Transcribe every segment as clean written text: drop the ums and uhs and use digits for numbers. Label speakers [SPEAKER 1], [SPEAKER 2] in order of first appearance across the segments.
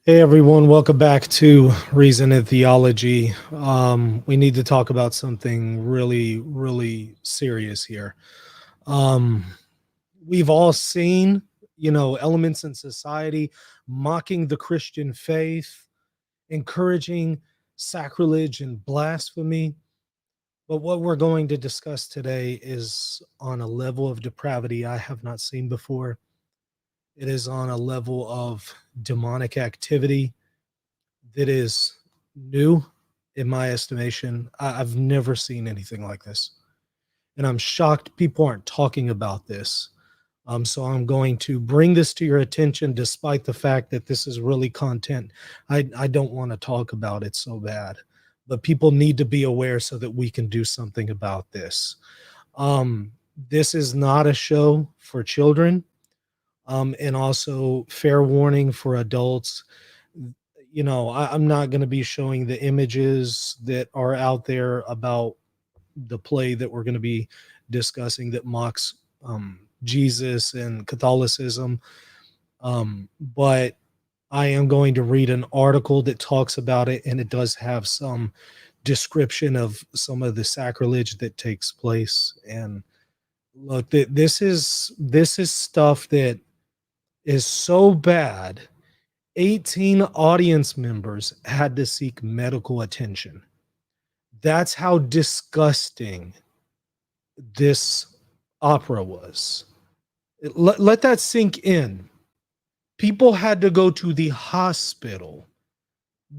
[SPEAKER 1] Hey everyone, welcome back to Reason and Theology. We need to talk about something really serious here. Um, we've all seen, elements in society mocking the Christian faith, encouraging sacrilege and blasphemy. But what we're going to discuss today is on a level of depravity I have not seen before. It is on a level of demonic activity that is new in my estimation. I've never seen anything like this. And I'm shocked people aren't talking about this. So I'm going to bring this to your attention despite the fact that this is really content. I don't want to talk about it so bad, but people need to be aware so that we can do something about this. This is not a show for children. And also fair warning for adults. I'm not going to be showing the images that are out there about the play that we're going to be discussing that mocks Jesus and Catholicism. But I am going to read an article that talks about it, and it does have some description of some of the sacrilege that takes place. And look, this is stuff that is so bad 18 audience members had to seek medical attention. That's how disgusting this opera was. Let that sink in. People had to go to the hospital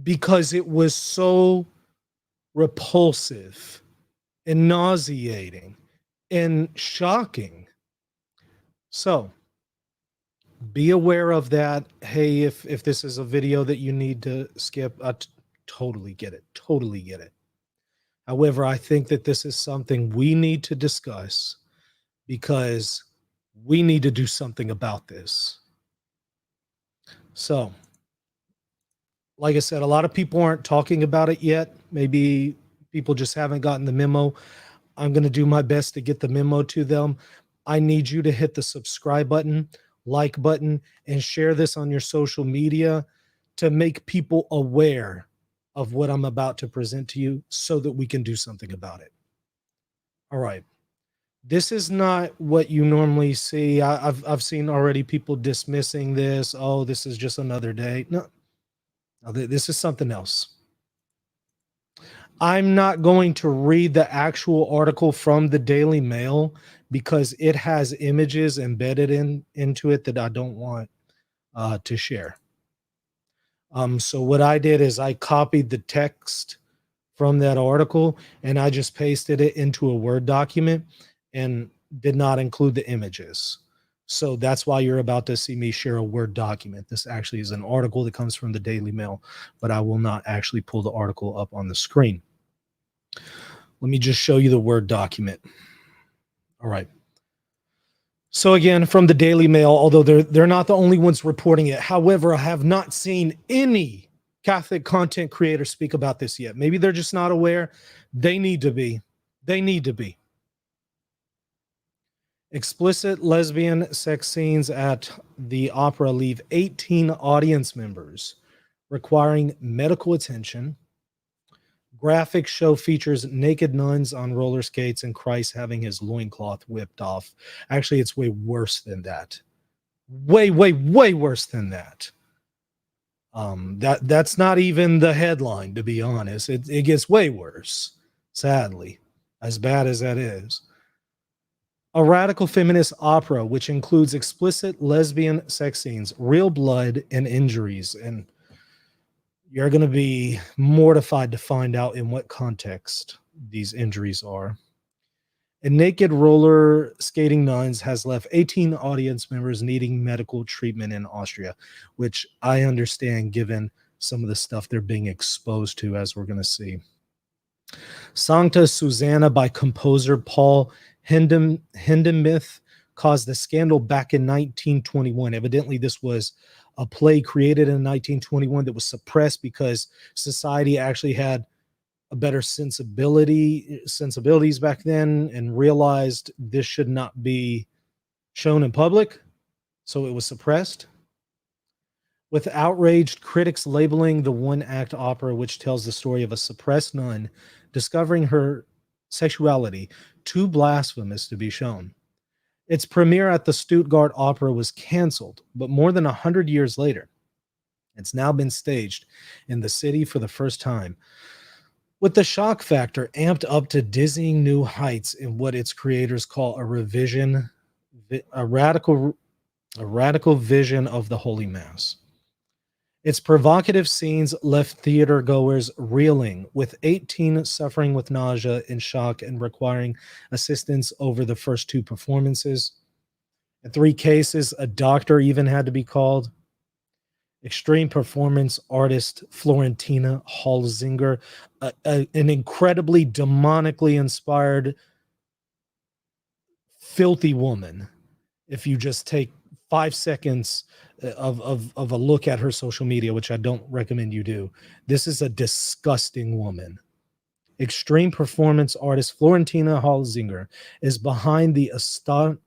[SPEAKER 1] because it was so repulsive and nauseating and shocking. So, be aware of that. Hey, if this is a video that you need to skip, totally get it. Totally get it. However, I think that this is something we need to discuss because we need to do something about this. So, like I said, a lot of people aren't talking about it yet. Maybe people just haven't gotten the memo. I'm going to do my best to get the memo to them. I need you to hit the subscribe button, like button, and share this on your social media to make people aware of what I'm about to present to you so that we can do something about it. All right. This is not what you normally see. I've seen already people dismissing this. Oh, this is just another day. No, this is something else. I'm not going to read the actual article from the Daily Mail because it has images embedded into it that I don't want to share. So what I did is I copied the text from that article and I just pasted it into a Word document and did not include the images. So that's why you're about to see me share a Word document. This actually is an article that comes from the Daily Mail, but I will not actually pull the article up on the screen. Let me just show you the Word document. All right. So again, from the Daily Mail, although they're not the only ones reporting it. However, I have not seen any Catholic content creators speak about this yet. Maybe they're just not aware. They need to be. They need to be. Explicit lesbian sex scenes at the opera leave 18 audience members requiring medical attention. Graphic show features naked nuns on roller skates and Christ having his loincloth whipped off. Actually, it's way worse than that. Way worse than that. That's not even the headline, to be honest. It gets way worse, sadly, as bad as that is. A radical feminist opera, which includes explicit lesbian sex scenes, real blood, and injuries. And you're going to be mortified to find out in what context these injuries are. And naked roller skating nuns has left 18 audience members needing medical treatment in Austria, which I understand given some of the stuff they're being exposed to, as we're going to see. Sancta Susanna by composer Paul Hindemith caused the scandal back in 1921. Evidently, this was a play created in 1921 that was suppressed because society actually had a better sensibilities back then and realized this should not be shown in public, so it was suppressed. with outraged critics labeling the one act opera, which tells the story of a suppressed nun discovering her sexuality, too blasphemous to be shown. Its premiere at the Stuttgart Opera was canceled, but more than 100 years later, it's now been staged in the city for the first time, with the shock factor amped up to dizzying new heights in what its creators call a radical, a radical vision of the Holy Mass. Its provocative scenes left theater goers reeling, with 18 suffering with nausea and shock and requiring assistance over the first two performances. In three cases, a doctor even had to be called. Extreme performance artist Florentina Halsinger, an incredibly demonically inspired, filthy woman. If you just take 5 seconds of a look at her social media, which I don't recommend you do, this is a disgusting woman. Extreme performance artist Florentina Halsinger is behind the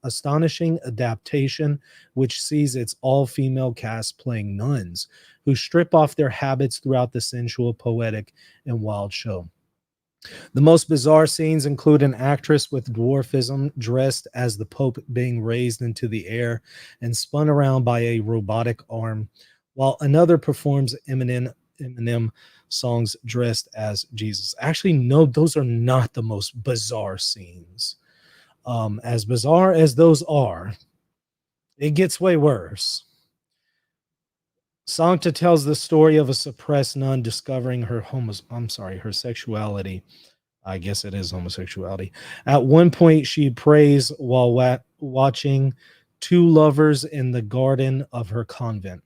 [SPEAKER 1] astonishing adaptation, which sees its all-female cast playing nuns who strip off their habits throughout the sensual, poetic, and wild show. The most bizarre scenes include an actress with dwarfism dressed as the Pope being raised into the air and spun around by a robotic arm, while another performs Eminem songs dressed as Jesus. Actually, no, those are not the most bizarre scenes. As bizarre as those are, it gets way worse. Sancta tells the story of a suppressed nun discovering her sexuality. I guess it is homosexuality. At one point, she prays while watching two lovers in the garden of her convent.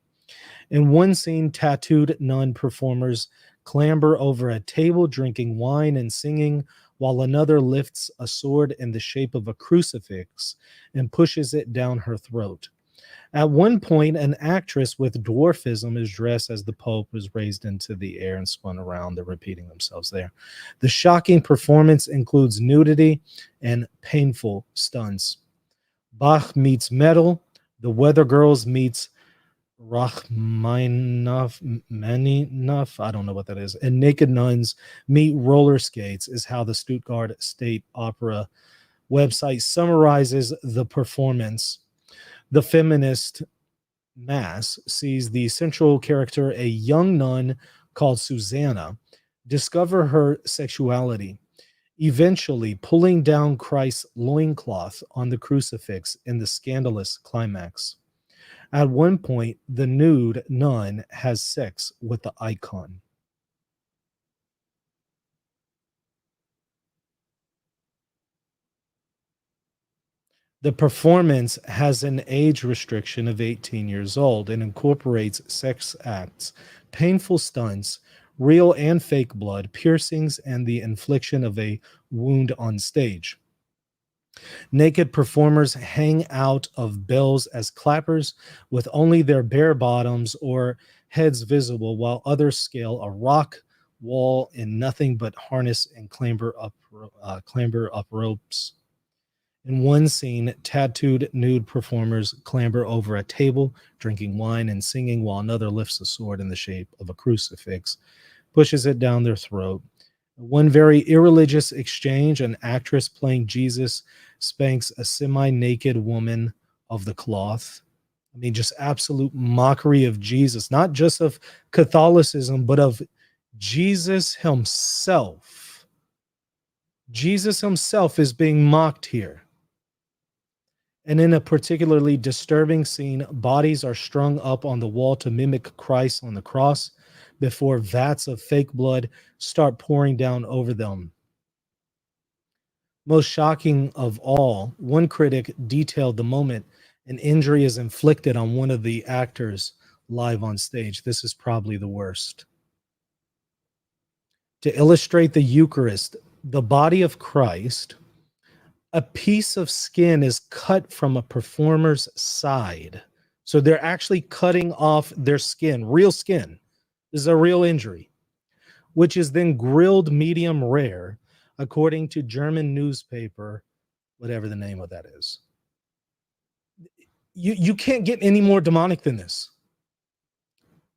[SPEAKER 1] In one scene, tattooed nun performers clamber over a table, drinking wine and singing, while another lifts a sword in the shape of a crucifix and pushes it down her throat. At one point, an actress with dwarfism is dressed as the Pope was raised into the air and spun around. They're repeating themselves there. The shocking performance includes nudity and painful stunts. Bach meets metal. The Weather Girls meets Rachmaninoff. I don't know what that is. And Naked Nuns meet roller skates is how the Stuttgart State Opera website summarizes the performance. The feminist Mass sees the central character, a young nun called Susanna, discover her sexuality, eventually pulling down Christ's loincloth on the crucifix in the scandalous climax. At one point, the nude nun has sex with the icon. The performance has an age restriction of 18 years old and incorporates sex acts, painful stunts, real and fake blood, piercings, and the infliction of a wound on stage. Naked performers hang out of bells as clappers with only their bare bottoms or heads visible, while others scale a rock wall in nothing but harness and clamber up ropes. In one scene, tattooed nude performers clamber over a table, drinking wine and singing, while another lifts a sword in the shape of a crucifix, pushes it down their throat. One very irreligious exchange, an actress playing Jesus spanks a semi naked woman of the cloth. I mean, just absolute mockery of Jesus, not just of Catholicism, but of Jesus himself. Jesus himself is being mocked here. And in a particularly disturbing scene, bodies are strung up on the wall to mimic Christ on the cross before vats of fake blood start pouring down over them. Most shocking of all, one critic detailed the moment an injury is inflicted on one of the actors live on stage. This is probably the worst. To illustrate the Eucharist, the body of Christ, a piece of skin is cut from a performer's side. So they're actually cutting off their skin, real skin. This is a real injury, which is then grilled medium rare, according to German newspaper, whatever the name of that is. You can't get any more demonic than this.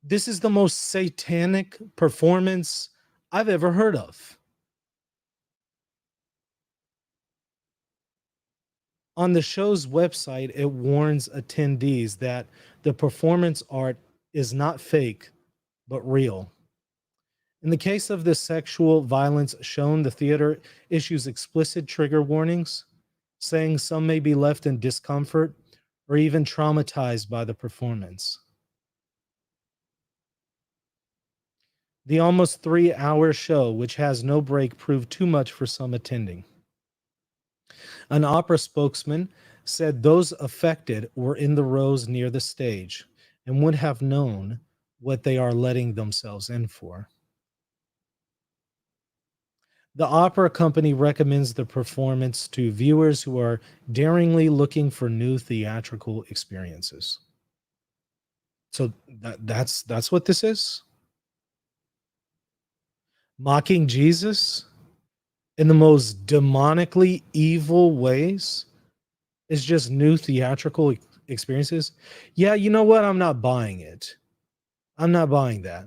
[SPEAKER 1] This is the most satanic performance I've ever heard of. On the show's website, it warns attendees that the performance art is not fake, but real. In the case of the sexual violence shown, the theater issues explicit trigger warnings, saying some may be left in discomfort or even traumatized by the performance. The almost 3 hour show, which has no break, proved too much for some attending. An opera spokesman said those affected were in the rows near the stage and would have known what they are letting themselves in for. The opera company recommends the performance to viewers who are daringly looking for new theatrical experiences. So that's what this is. Mocking Jesus in the most demonically evil ways is just new theatrical experiences. Yeah, you know what? I'm not buying it. I'm not buying that.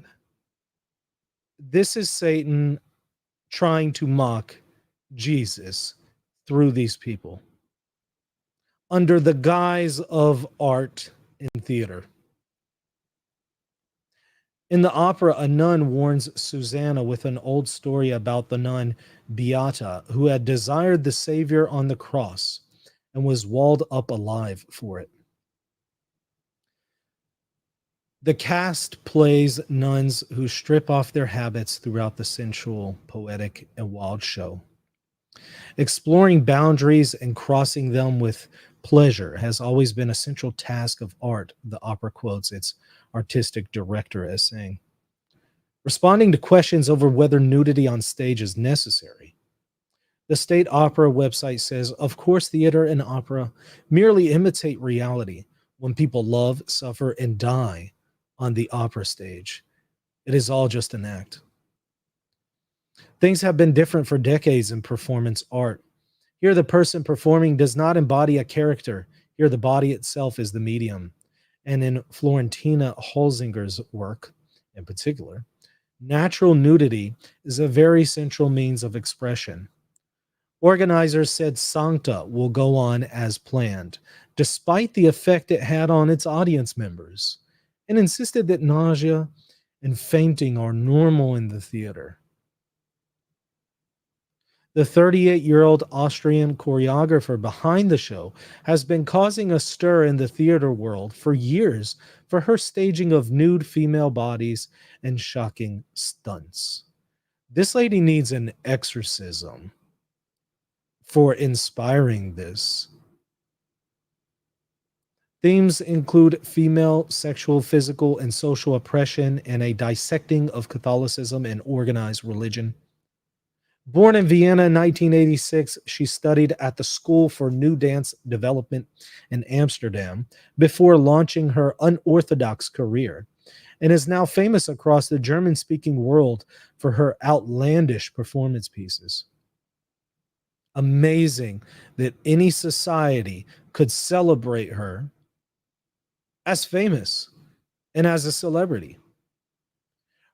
[SPEAKER 1] This is Satan trying to mock Jesus through these people under the guise of art and theater. In the opera, a nun warns Susanna with an old story about the nun Beata, who had desired the Savior on the cross and was walled up alive for it. The cast plays nuns who strip off their habits throughout the sensual, poetic, and wild show. Exploring boundaries and crossing them with pleasure has always been a central task of art, the opera quotes its artistic director as saying. Responding to questions over whether nudity on stage is necessary, the State Opera website says, of course, theater and opera merely imitate reality when people love, suffer, and die on the opera stage. It is all just an act. Things have been different for decades in performance art. Here, the person performing does not embody a character. Here, the body itself is the medium. And in Florentina Holzinger's work, in particular, natural nudity is a very central means of expression. Organizers said Sancta will go on as planned, despite the effect it had on its audience members, and insisted that nausea and fainting are normal in the theater. The 38-year-old Austrian choreographer behind the show has been causing a stir in the theater world for years for her staging of nude female bodies and shocking stunts. This lady needs an exorcism for inspiring this. Themes include female sexual, physical, and social oppression and a dissecting of Catholicism and organized religion. Born in Vienna in 1986, she studied at the School for New Dance Development in Amsterdam before launching her unorthodox career, and is now famous across the German-speaking world for her outlandish performance pieces. Amazing that any society could celebrate her as famous and as a celebrity.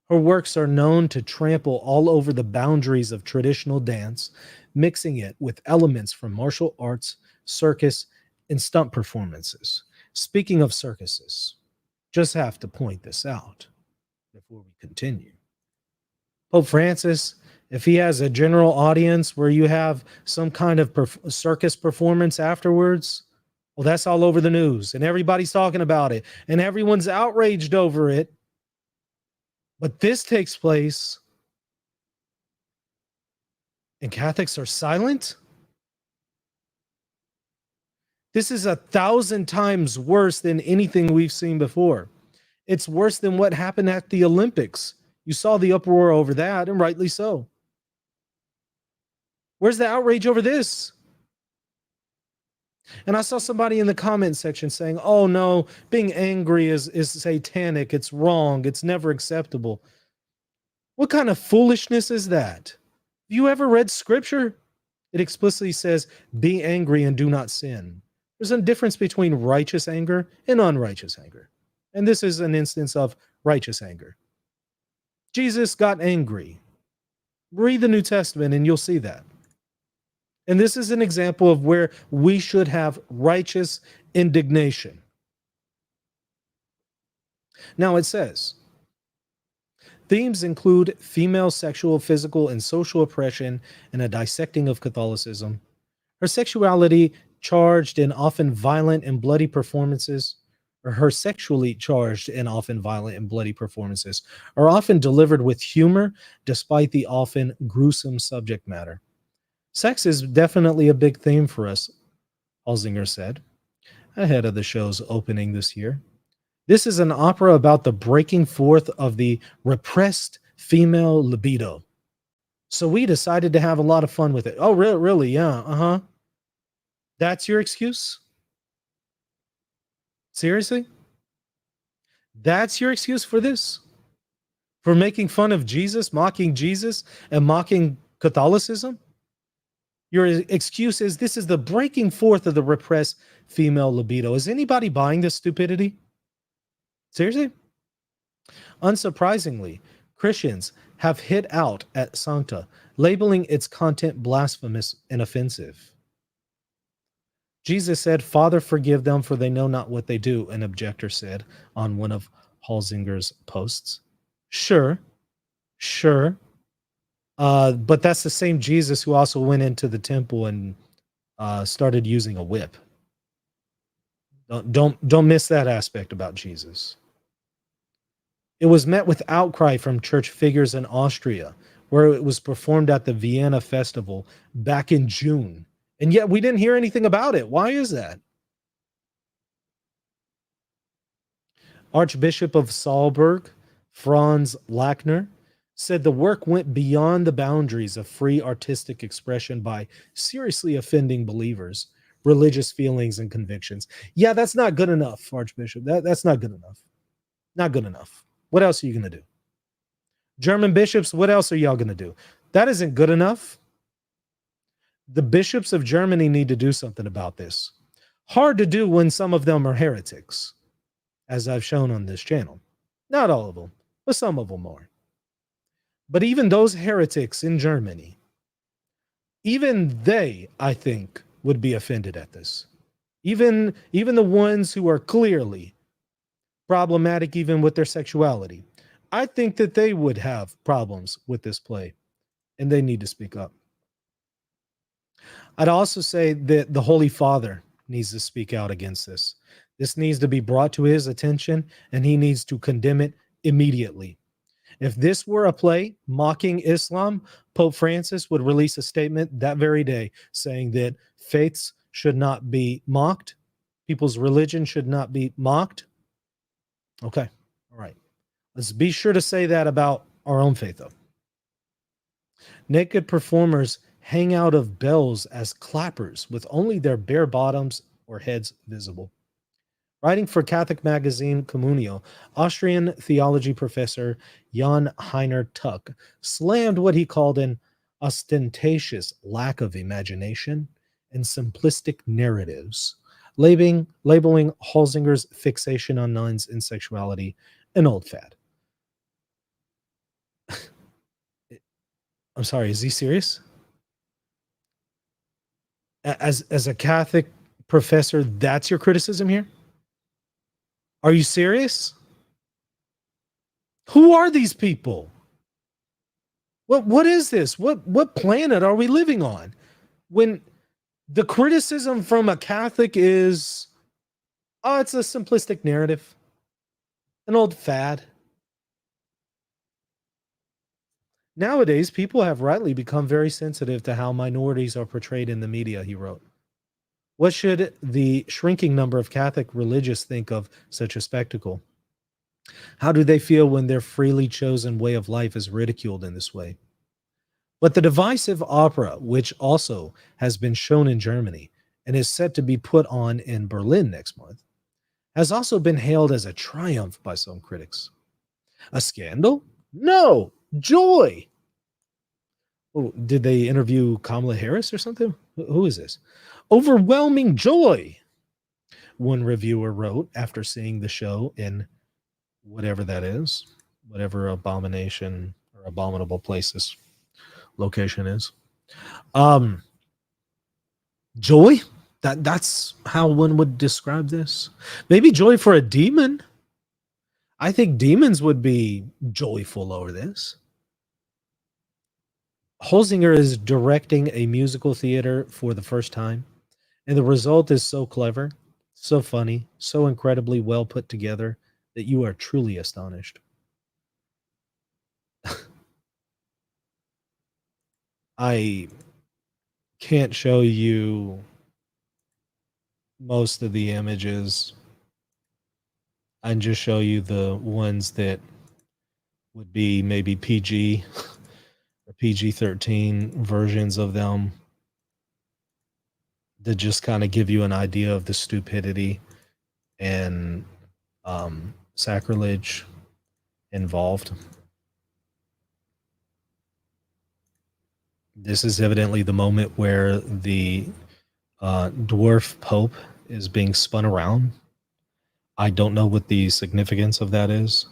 [SPEAKER 1] Her works are known to trample all over the boundaries of traditional dance, mixing it with elements from martial arts, circus, and stunt performances. Speaking of circuses, just have to point this out before we continue. Pope Francis, if he has a general audience where you have some kind of circus performance afterwards, well, that's all over the news and everybody's talking about it and everyone's outraged over it. But this takes place and Catholics are silent? This is 1,000 times worse than anything we've seen before. It's worse than what happened at the Olympics. You saw the uproar over that, and rightly so. Where's the outrage over this? And I saw somebody in the comment section saying, oh no, being angry is satanic. It's wrong. It's never acceptable. What kind of foolishness is that? Have you ever read scripture? It explicitly says, be angry and do not sin. There's a difference between righteous anger and unrighteous anger. And this is an instance of righteous anger. Jesus got angry. Read the New Testament and you'll see that. And this is an example of where we should have righteous indignation. Now it says, themes include female sexual, physical, and social oppression and a dissecting of Catholicism. Her sexuality charged and often violent and bloody performances, or her sexually charged and often violent and bloody performances, are often delivered with humor despite the often gruesome subject matter. Sex is definitely a big theme for us, Holzinger said, ahead of the show's opening this year. This is an opera about the breaking forth of the repressed female libido. So we decided to have a lot of fun with it. Oh, really? Really? Yeah. Uh-huh. That's your excuse? Seriously? That's your excuse for this? For making fun of Jesus, and mocking Catholicism? Your excuse is this is the breaking forth of the repressed female libido. Is anybody buying this stupidity? Seriously? Unsurprisingly, Christians have hit out at Sancta, labeling its content blasphemous and offensive. Jesus said, "Father, forgive them, for they know not what they do," an objector said on one of Holzinger's posts. Sure. But that's the same Jesus who also went into the temple and started using a whip. Don't miss that aspect about Jesus. It was met with outcry from church figures in Austria, where it was performed at the Vienna Festival back in June. And yet we didn't hear anything about it. Why is that? Archbishop of Salzburg, Franz Lachner, said the work went beyond the boundaries of free artistic expression by seriously offending believers, religious feelings, and convictions. Yeah, that's not good enough, Archbishop. That's not good enough. Not good enough. What else are you going to do? German bishops, what else are y'all going to do? That isn't good enough. The bishops of Germany need to do something about this. Hard to do when some of them are heretics, as I've shown on this channel. Not all of them, but some of them are. But even those heretics in Germany, even they, I think, would be offended at this. Even the ones who are clearly problematic, even with their sexuality, I think that they would have problems with this play, and they need to speak up. I'd also say that the Holy Father needs to speak out against this. This needs to be brought to his attention, and he needs to condemn it immediately. If this were a play mocking Islam, Pope Francis would release a statement that very day saying that faiths should not be mocked, people's religion should not be mocked. Okay, all right. Let's be sure to say that about our own faith, though. Naked performers hang out of bells as clappers with only their bare bottoms or heads visible. Writing for Catholic magazine Communio, Austrian theology professor Jan Heiner Tuck slammed what he called an ostentatious lack of imagination and simplistic narratives, labeling Holzinger's fixation on nuns and sexuality an old fad. I'm sorry, is he serious? As a Catholic professor, that's your criticism here? Are you serious? Who are these people? What is this? What planet are we living on? When the criticism from a Catholic is, oh, it's a simplistic narrative, an old fad. Nowadays, people have rightly become very sensitive to how minorities are portrayed in the media, he wrote. What should the shrinking number of Catholic religious think of such a spectacle? How do they feel when their freely chosen way of life is ridiculed in this way? But the divisive opera, which also has been shown in Germany and is set to be put on in Berlin next month, has also been hailed as a triumph by some critics. A scandal? No, joy. Oh, did they interview Kamala Harris or something? Who is this? Overwhelming joy, one reviewer wrote after seeing the show in whatever that is, whatever abomination or abominable place this location is. Um, joy. That's how one would describe this. Maybe joy for a demon. I think demons would be joyful over this. Holzinger is directing a musical theater for the first time, and the result is so clever, so funny, so incredibly well put together that you are truly astonished. I can't show you most of the images. I can just show you the ones that would be maybe PG or PG-13 versions of them that just kind of give you an idea of the stupidity and sacrilege involved. This is evidently the moment where the dwarf pope is being spun around. I don't know what the significance of that is.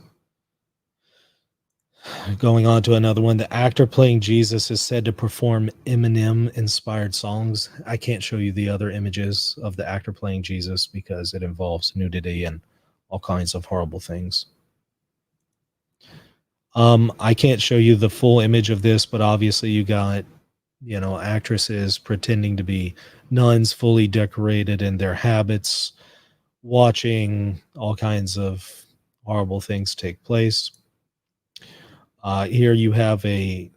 [SPEAKER 1] Going on to another one, the actor playing Jesus is said to perform Eminem-inspired songs. I can't show you the other images of the actor playing Jesus because it involves nudity and all kinds of horrible things. I can't show you the full image of this, but obviously you got, actresses pretending to be nuns, fully decorated in their habits, watching all kinds of horrible things take place. Here you have a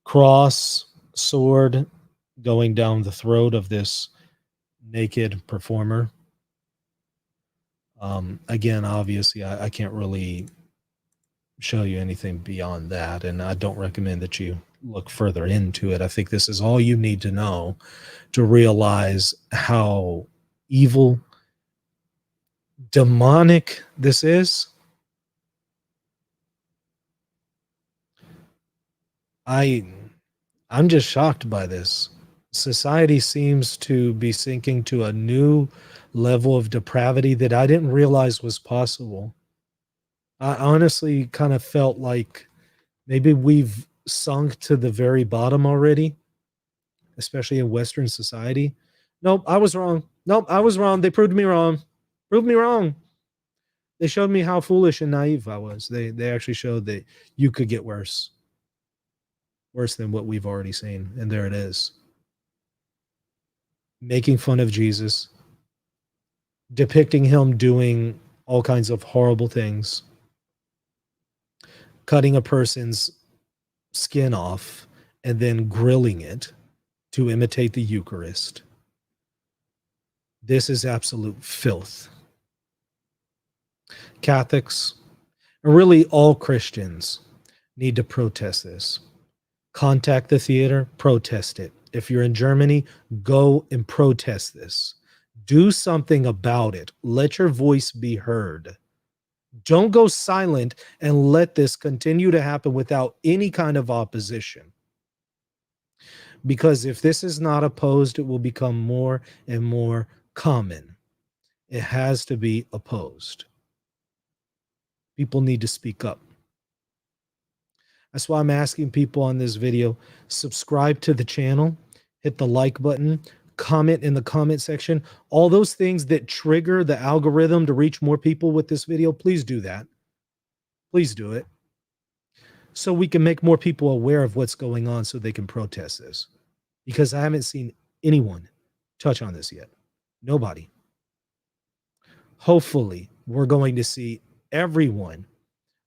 [SPEAKER 1] cross sword going down the throat of this naked performer. Again, obviously, I can't really show you anything beyond that, and I don't recommend that you look further into it. I think this is all you need to know to realize how evil, demonic this is. I'm just shocked by this. Society seems to be sinking to a new level of depravity that I didn't realize was possible. I honestly kind of felt like maybe we've sunk to the very bottom already, especially in Western society. Nope, I was wrong. Nope, I was wrong. They proved me wrong. Proved me wrong. They showed me how foolish and naive I was. They actually showed that you could get worse. Worse than what we've already seen. And there it is. Making fun of Jesus, depicting him doing all kinds of horrible things, cutting a person's skin off and then grilling it to imitate the Eucharist. This is absolute filth. Catholics, and really all Christians, need to protest this. Contact the theater, protest it. If you're in Germany, go and protest this. Do something about it. Let your voice be heard. Don't go silent and let this continue to happen without any kind of opposition. Because if this is not opposed, it will become more and more common. It has to be opposed. People need to speak up. That's why I'm asking people on this video, subscribe to the channel, hit the like button, comment in the comment section. All those things that trigger the algorithm to reach more people with this video, please do that. Please do it. So we can make more people aware of what's going on so they can protest this. Because I haven't seen anyone touch on this yet. Nobody. Hopefully, we're going to see everyone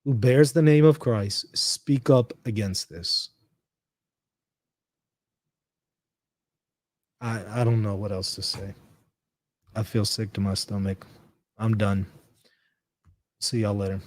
[SPEAKER 1] who bears the name of Christ speak up against this. I don't know what else to say. I feel sick to my stomach. I'm done. See y'all later.